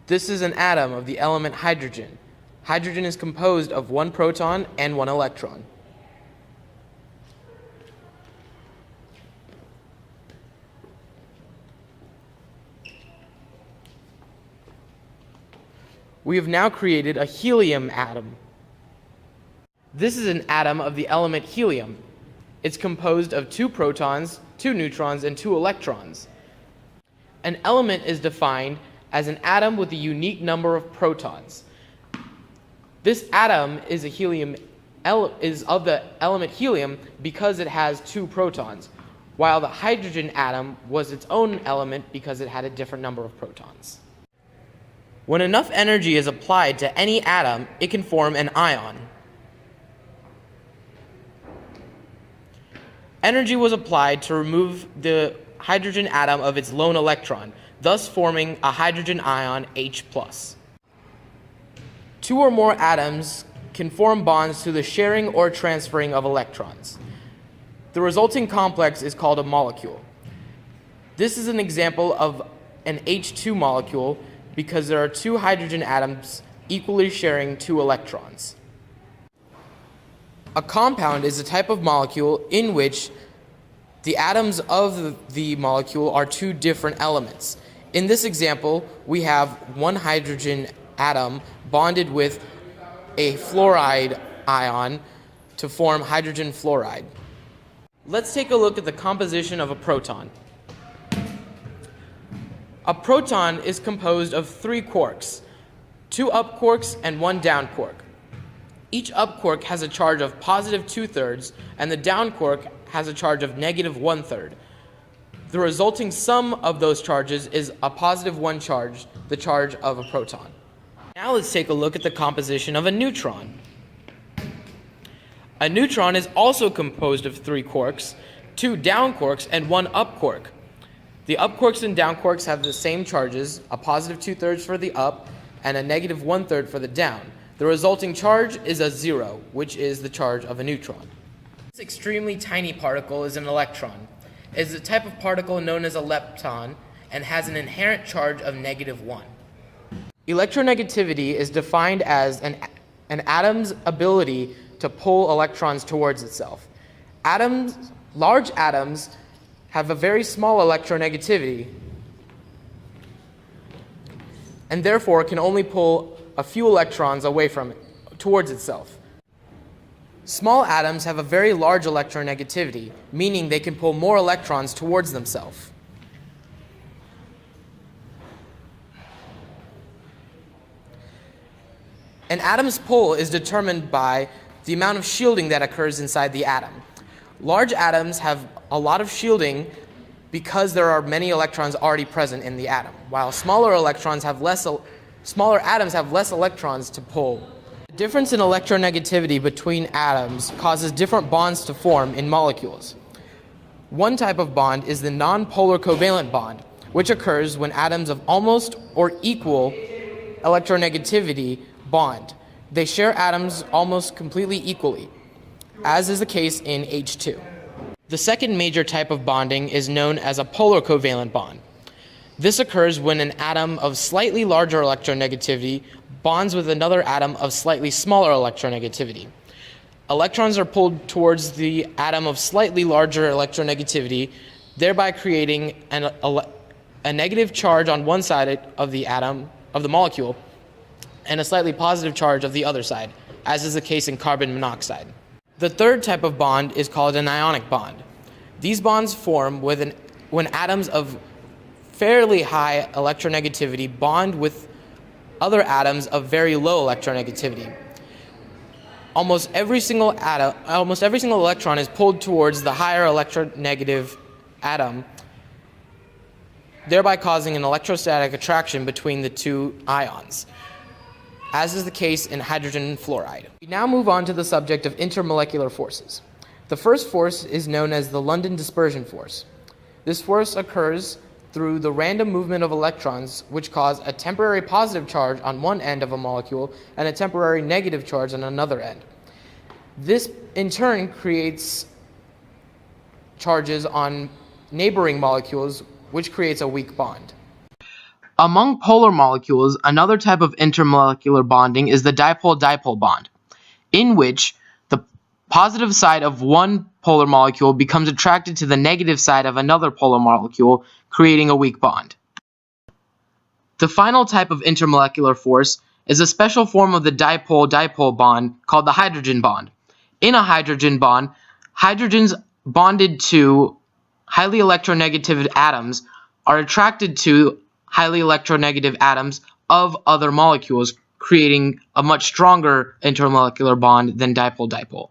This is an atom of the element hydrogen. Hydrogen is composed of one proton and one electron. We have now created a helium atom. This is an atom of the element helium. It's composed of 2 protons, 2 neutrons, and 2 electrons. An element is defined as an atom with a unique number of protons. This atom is of the element helium because it has 2 protons, while the hydrogen atom was its own element because it had a different number of protons. When enough energy is applied to any atom, it can form an ion. Energy was applied to remove the hydrogen atom of its lone electron, thus forming a hydrogen ion H+. 2 or more atoms can form bonds through the sharing or transferring of electrons. The resulting complex is called a molecule. This is an example of an H2 molecule because there are 2 hydrogen atoms equally sharing 2 electrons. A compound is a type of molecule in which the atoms of the molecule are 2 different elements. In this example, we have 1 hydrogen atom bonded with a fluoride ion to form hydrogen fluoride. Let's take a look at the composition of a proton. A proton is composed of 3 quarks, 2 up quarks and 1 down quark. Each up quark has a charge of positive 2/3 and the down quark has a charge of negative 1/3. The resulting sum of those charges is a positive 1 charge, the charge of a proton. Now let's take a look at the composition of a neutron. A neutron is also composed of 3 quarks, 2 down quarks and 1 up quark. The up quarks and down quarks have the same charges, a positive 2/3 for the up and a negative 1/3 for the down. The resulting charge is a 0, which is the charge of a neutron. This extremely tiny particle is an electron. It is a type of particle known as a lepton and has an inherent charge of negative 1. Electronegativity is defined as an atom's ability to pull electrons towards itself. Large atoms have a very small electronegativity and therefore can only pull a few electrons away from it, towards itself. Small atoms have a very large electronegativity, meaning they can pull more electrons towards themselves. An atom's pull is determined by the amount of shielding that occurs inside the atom. Large atoms have a lot of shielding because there are many electrons already present in the atom, while smaller atoms have less electrons to pull. The difference in electronegativity between atoms causes different bonds to form in molecules. One type of bond is the nonpolar covalent bond, which occurs when atoms of almost or equal electronegativity bond. They share atoms almost completely equally, as is the case in H2. The second major type of bonding is known as a polar covalent bond. This occurs when an atom of slightly larger electronegativity bonds with another atom of slightly smaller electronegativity. Electrons are pulled towards the atom of slightly larger electronegativity, thereby creating a negative charge on one side of the atom, of the molecule, and a slightly positive charge of the other side, as is the case in carbon monoxide. The third type of bond is called an ionic bond. These bonds form when atoms of fairly high electronegativity bond with other atoms of very low electronegativity. Almost every single electron is pulled towards the higher electronegative atom, thereby causing an electrostatic attraction between the 2 ions, as is the case in hydrogen fluoride. We now move on to the subject of intermolecular forces. The first force is known as the London dispersion force. This force occurs through the random movement of electrons, which cause a temporary positive charge on one end of a molecule and a temporary negative charge on another end. This, in turn, creates charges on neighboring molecules, which creates a weak bond. Among polar molecules, another type of intermolecular bonding is the dipole-dipole bond, in which the positive side of one polar molecule becomes attracted to the negative side of another polar molecule, creating a weak bond. The final type of intermolecular force is a special form of the dipole-dipole bond called the hydrogen bond. In a hydrogen bond, hydrogens bonded to highly electronegative atoms are attracted to highly electronegative atoms of other molecules, creating a much stronger intermolecular bond than dipole-dipole.